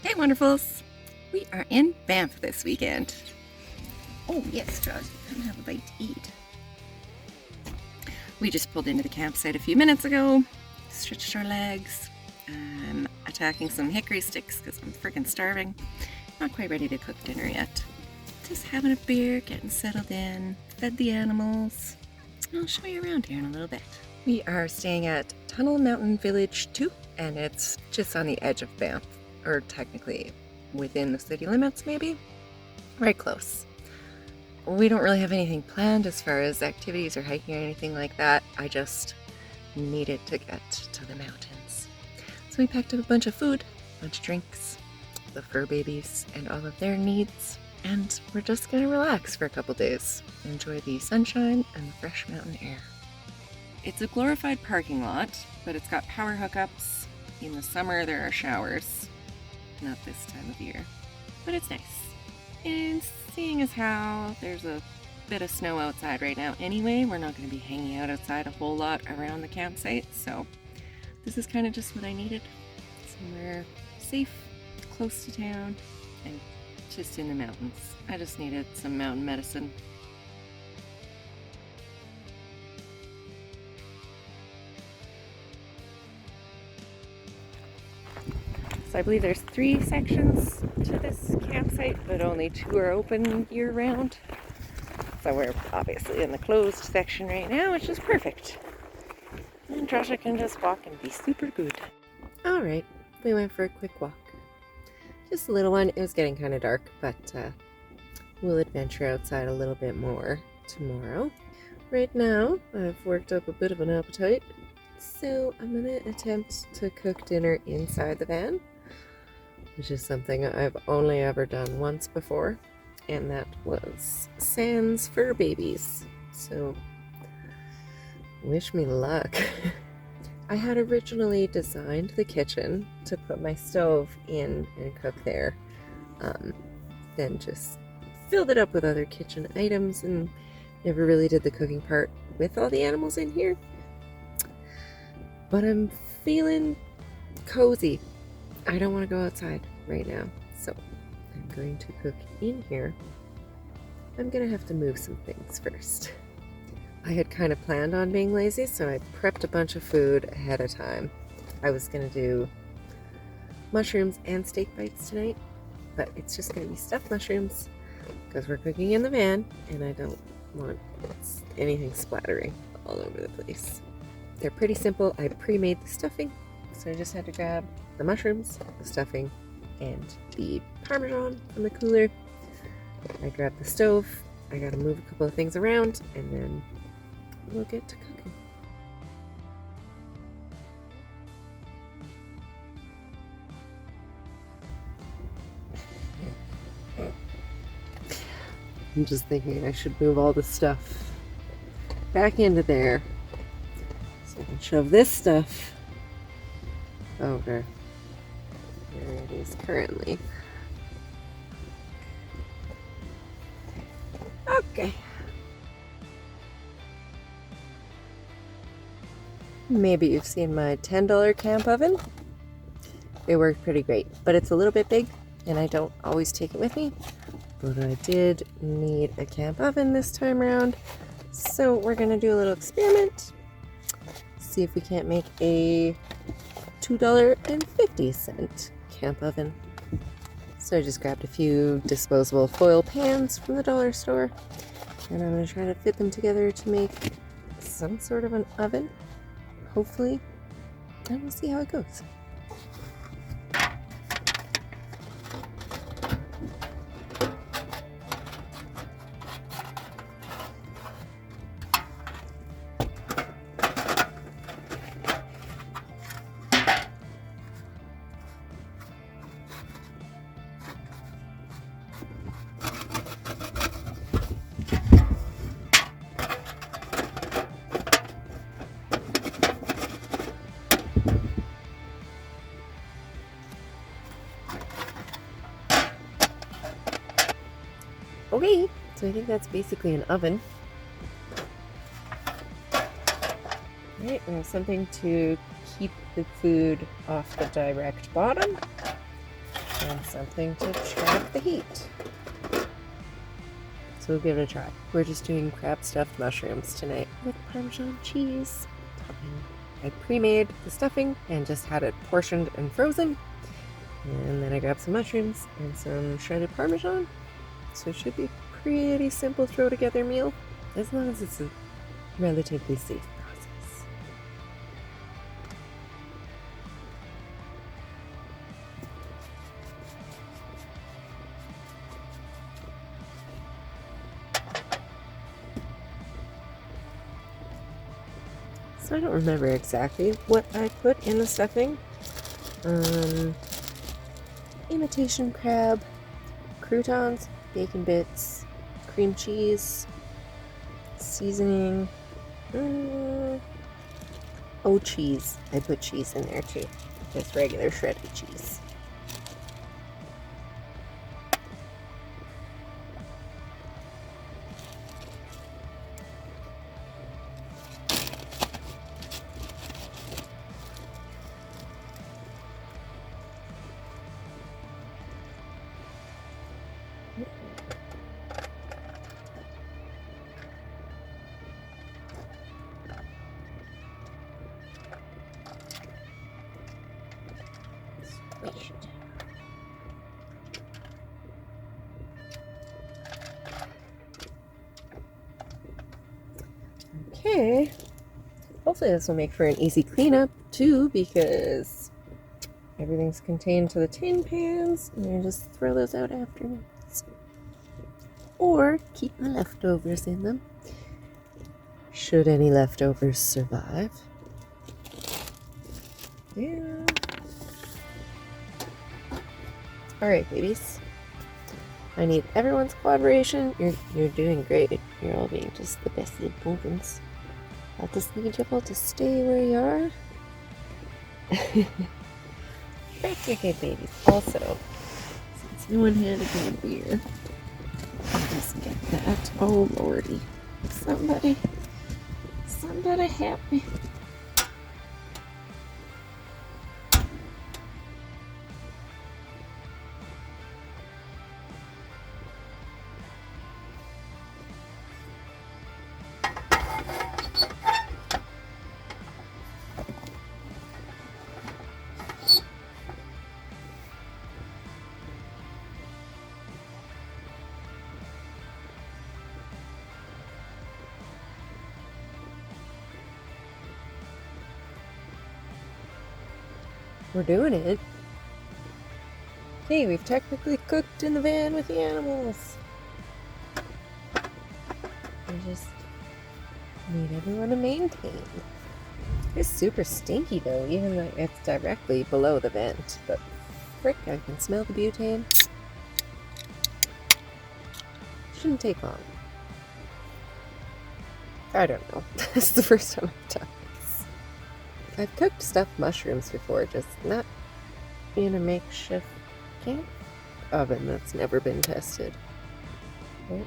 Hey wonderfuls! We are in Banff this weekend. Oh yes, Josh, come have a bite to eat. We just pulled into the campsite a few minutes ago, stretched our legs. I'm attacking some hickory sticks because I'm freaking starving. Not quite ready to cook dinner yet. Just having a beer, getting settled in, fed the animals. I'll show you around here in a little bit. We are staying at Tunnel Mountain Village 2, and it's just on the edge of Banff, or technically within the city limits maybe. Right close. We don't really have anything planned as far as activities or hiking or anything like that. I just needed to get to the mountains. So we packed up a bunch of food, a bunch of drinks, the fur babies and all of their needs, and we're just gonna relax for a couple days, enjoy the sunshine and the fresh mountain air. It's a glorified parking lot, but it's got power hookups. In the summer there are showers. Not this time of year, but it's nice. And seeing as how there's a bit of snow outside right now anyway, we're not going to be hanging out outside a whole lot around the campsite, so this is kind of just what I needed. Somewhere safe, close to town, and just in the mountains. I just needed some mountain medicine. So I believe there's 3 sections to this campsite, but only 2 are open year-round. So we're obviously in the closed section right now, which is perfect. And Joshua can just walk and be super good. Alright, we went for a quick walk. Just a little one. It was getting kind of dark, but we'll adventure outside a little bit more tomorrow. Right now, I've worked up a bit of an appetite, so I'm going to attempt to cook dinner inside the van, which is something I've only ever done once before, and that was sans fur babies. So, wish me luck. I had originally designed the kitchen to put my stove in and cook there, then just filled it up with other kitchen items and never really did the cooking part with all the animals in here. But I'm feeling cozy. I don't want to go outside right now, so I'm going to cook in here. I'm going to have to move some things first. I had kind of planned on being lazy, so I prepped a bunch of food ahead of time. I was going to do mushrooms and steak bites tonight, but it's just going to be stuffed mushrooms because we're cooking in the van and I don't want anything splattering all over the place. They're pretty simple. I pre-made the stuffing, so I just had to grab the mushrooms, the stuffing, and the Parmesan from the cooler. I grabbed the stove. I gotta move a couple of things around, and then we'll get to cooking. I'm just thinking I should move all the stuff back into there. So I can shove this stuff over where it is currently. Okay. Maybe you've seen my $10 camp oven. It worked pretty great, but it's a little bit big and I don't always take it with me. But I did need a camp oven this time around, so we're gonna do a little experiment. See if we can't make a $2.50 camp oven. So I just grabbed a few disposable foil pans from the dollar store, and I'm going to try to fit them together to make some sort of an oven, hopefully, and we'll see how it goes. Okay, so I think that's basically an oven. Right, we have something to keep the food off the direct bottom. and something to trap the heat. So we'll give it a try. We're just doing crab stuffed mushrooms tonight with Parmesan cheese topping. I pre-made the stuffing and just had it portioned and frozen. And then I grabbed some mushrooms and some shredded Parmesan. So it should be a pretty simple throw together meal, as long as it's a relatively safe process. So I don't remember exactly what I put in the stuffing. Imitation crab, croutons, bacon bits, cream cheese, seasoning. Oh, cheese. I put cheese in there too. Just regular shredded cheese. Okay, hopefully this will make for an easy cleanup too, because everything's contained to the tin pans, and I just throw those out afterwards. Or keep my leftovers in them, should any leftovers survive. Yeah. Alright, babies. I need everyone's collaboration. You're doing great. You're all being just the best little pumpkins. I'll just need you all to stay where you are. Back your head, babies. Also, since no one had a good beer, I'll just get that. Oh lordy. Somebody help me. We're doing it. Hey, we've technically cooked in the van with the animals. We just need everyone to maintain. It's super stinky though, even though it's directly below the vent. But frick, I can smell the butane. Shouldn't take long. I don't know. This is the first time I've done this. I've cooked stuffed mushrooms before, just not in a makeshift camp oven that's never been tested. Right?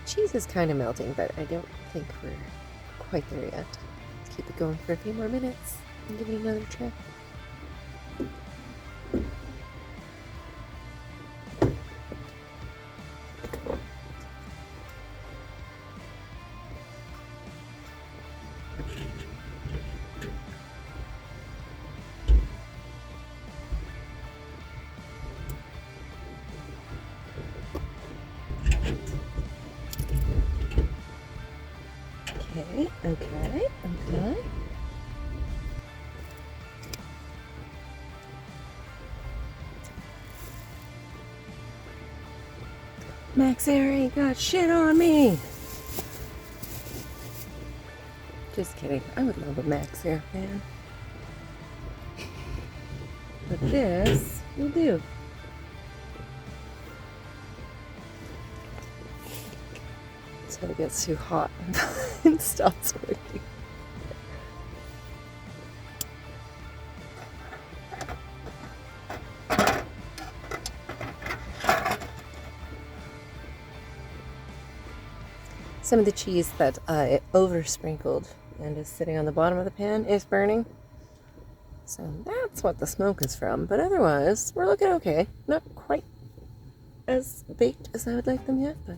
Cheese is kind of melting, but I don't think we're quite there yet. Let's keep it going for a few more minutes and give it another try. Okay. Max Air ain't got shit on me. Just kidding. I would love a Max Air fan. But this will do. Until it gets too hot and stops working. Some of the cheese that I over-sprinkled and is sitting on the bottom of the pan is burning. So that's what the smoke is from. But otherwise, we're looking okay. Not quite as baked as I would like them yet, but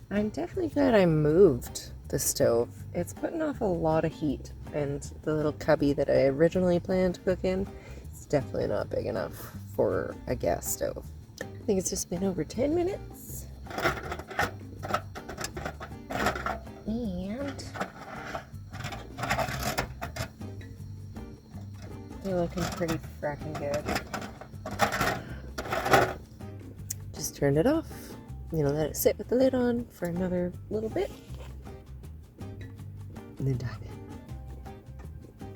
I'm definitely glad I moved the stove. It's putting off a lot of heat, and the little cubby that I originally planned to cook in is definitely not big enough for a gas stove. I think it's just been over 10 minutes. And they're looking pretty fracking good. Just turned it off. Let it sit with the lid on for another little bit. And then dive in.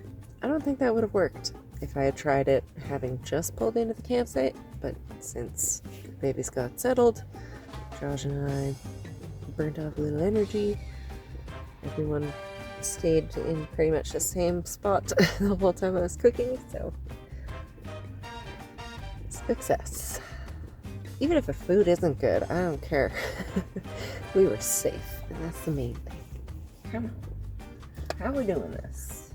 I don't think that would have worked if I had tried it having just pulled into the campsite, but since the babies got settled, Josh and I burnt off a little energy. Everyone stayed in pretty much the same spot the whole time I was cooking, so success. Even if the food isn't good, I don't care. We were safe, and that's the main thing. Come on. How are we doing this?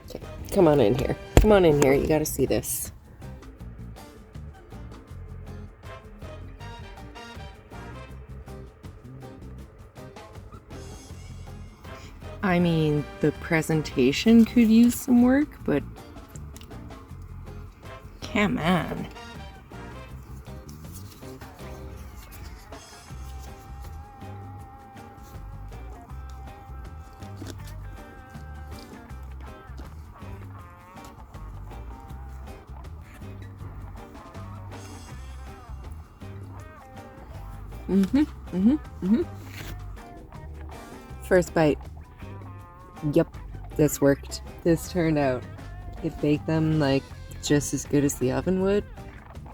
Okay, come on in here. Come on in here. You gotta see this. I mean, the presentation could use some work, but come on. First bite. Yep, this worked. This turned out. It baked them like just as good as the oven would.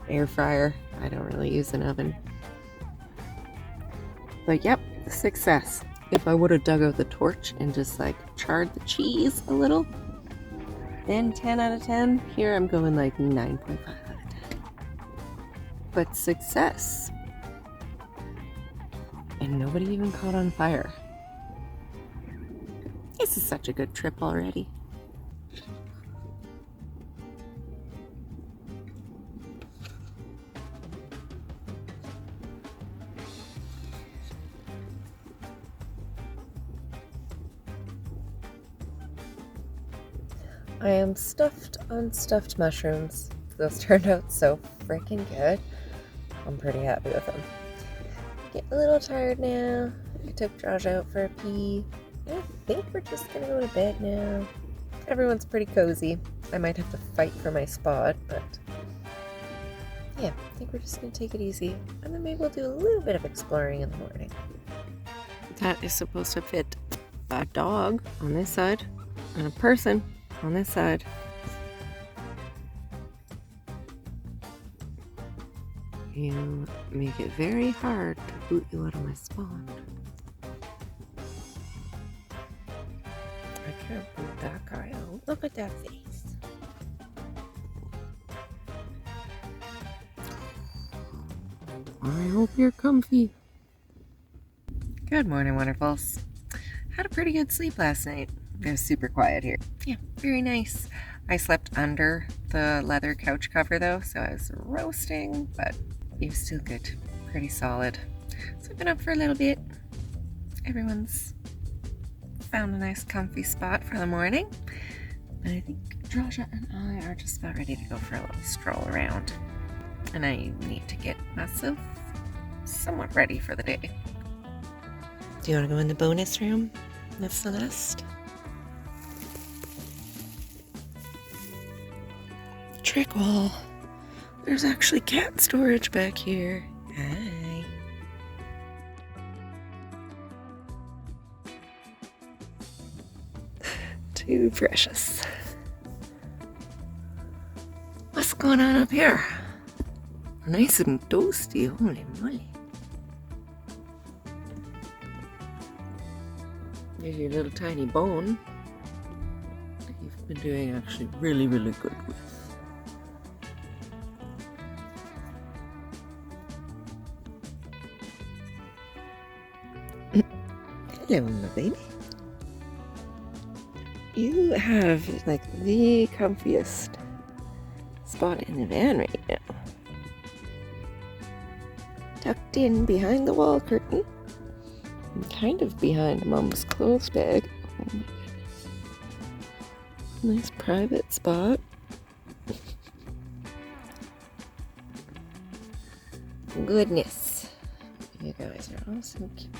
Air fryer. I don't really use an oven. But yep, success. If I would have dug out the torch and just like charred the cheese a little, then 10 out of 10. Here I'm going like 9.5 out of 10. But success. And nobody even caught on fire. This is such a good trip already. I am stuffed on stuffed mushrooms. Those turned out so freaking good. I'm pretty happy with them. Getting a little tired now. I took Josh out for a pee. I think we're just gonna go to bed now. Everyone's pretty cozy. I might have to fight for my spot, but yeah, I think we're just gonna take it easy. And then maybe we'll do a little bit of exploring in the morning. That is supposed to fit a dog on this side and a person on this side. You make it very hard to boot you out of my spot. I can't boot that guy out. Look at that face. I hope you're comfy. Good morning, wonderfuls. Had a pretty good sleep last night. It was super quiet here. Yeah, very nice. I slept under the leather couch cover though, so I was roasting, but it was still good. Pretty solid. So I've been up for a little bit. Everyone's found a nice comfy spot for the morning. And I think Joshua and I are just about ready to go for a little stroll around. And I need to get myself somewhat ready for the day. Do you want to go in the bonus room with Celeste? Trick wall. There's actually cat storage back here. Hi. Too precious. What's going on up here? Nice and toasty, holy moly. There's your little tiny bone that you've been doing actually really, really good with. Hello, my baby. You have like the comfiest spot in the van right now. Tucked in behind the wall curtain. And kind of behind Mom's clothes bag. Oh my goodness. Nice private spot. Goodness. You guys are all so cute.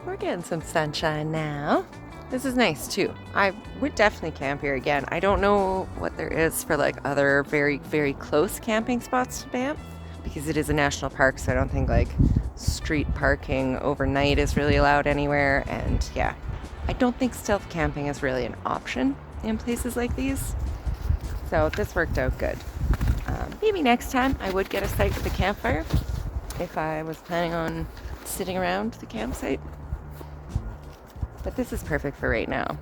We're getting some sunshine now. This is nice too. I would definitely camp here again. I don't know what there is for like other very, very close camping spots to Banff because it is a national park, so I don't think like street parking overnight is really allowed anywhere. And yeah, I don't think stealth camping is really an option in places like these. So this worked out good. Maybe next time I would get a site with a campfire if I was planning on sitting around the campsite. But this is perfect for right now.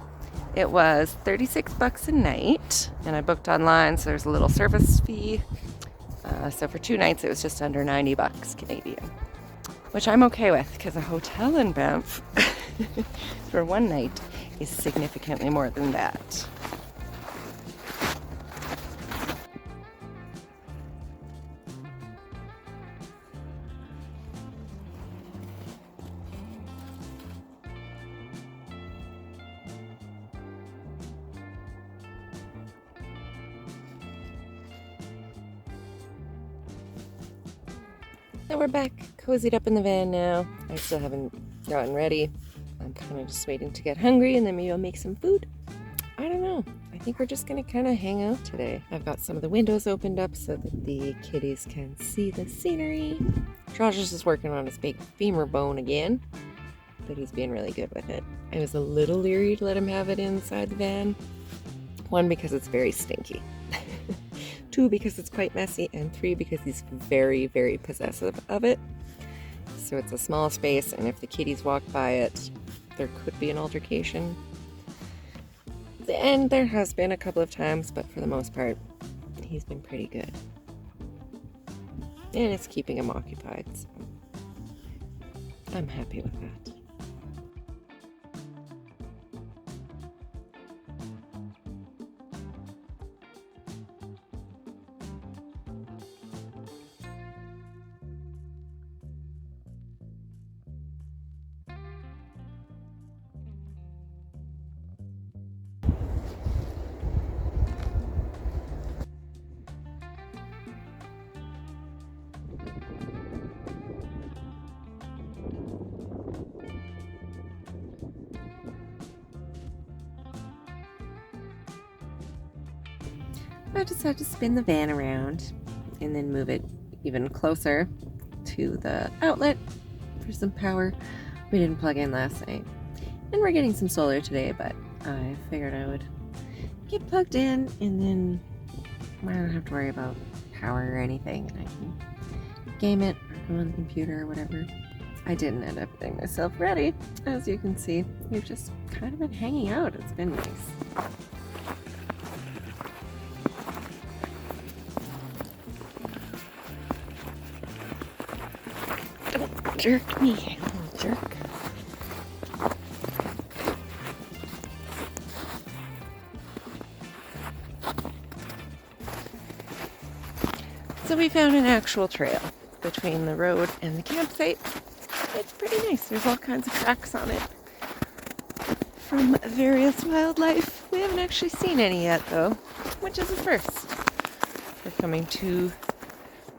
It was $36 a night, and I booked online, so there's a little service fee. So for 2 nights, it was just under $90 Canadian, which I'm okay with because a hotel in Banff for 1 night is significantly more than that. So we're back, cozied up in the van now. I still haven't gotten ready. I'm kind of just waiting to get hungry and then maybe I'll make some food. I don't know. I think we're just gonna kind of hang out today. I've got some of the windows opened up so that the kitties can see the scenery. Josh is just working on his big femur bone again, but he's being really good with it. I was a little leery to let him have it inside the van. 1, because it's very stinky. 2, because it's quite messy, and 3, because he's very, very possessive of it. So it's a small space, and if the kitties walk by it, there could be an altercation. And there has been a couple of times, but for the most part, he's been pretty good. And it's keeping him occupied, so I'm happy with that. I decided to spin the van around and then move it even closer to the outlet for some power. We didn't plug in last night. And we're getting some solar today, but I figured I would get plugged in and then I don't have to worry about power or anything. And I can game it or go on the computer or whatever. I didn't end up getting myself ready. As you can see, we've just kind of been hanging out. It's been nice. Jerk me, little jerk. So we found an actual trail between the road and the campsite. It's pretty nice. There's all kinds of tracks on it from various wildlife. We haven't actually seen any yet though, which is a first for coming to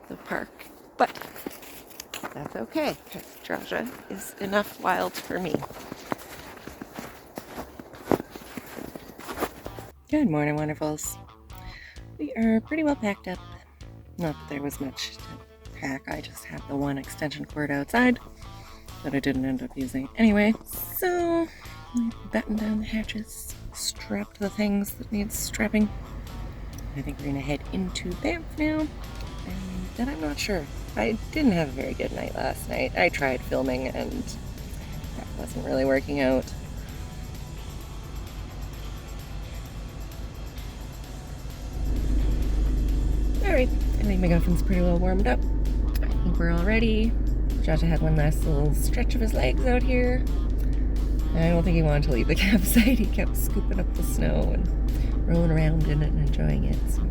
the park. But that's okay, because Georgia is enough wild for me. Good morning, wonderfuls. We are pretty well packed up. Not that there was much to pack, I just had the one extension cord outside that I didn't end up using anyway. So, I battened down the hatches, strapped the things that need strapping. I think we're gonna head into Banff now, and then I'm not sure. I didn't have a very good night last night. I tried filming and that wasn't really working out. Alright, I think my guffin's pretty well warmed up. I think we're all ready. Joshua had one last little stretch of his legs out here. I don't think he wanted to leave the campsite. He kept scooping up the snow and rolling around in it and enjoying it. So,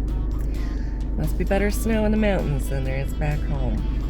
must be better snow in the mountains than there is back home.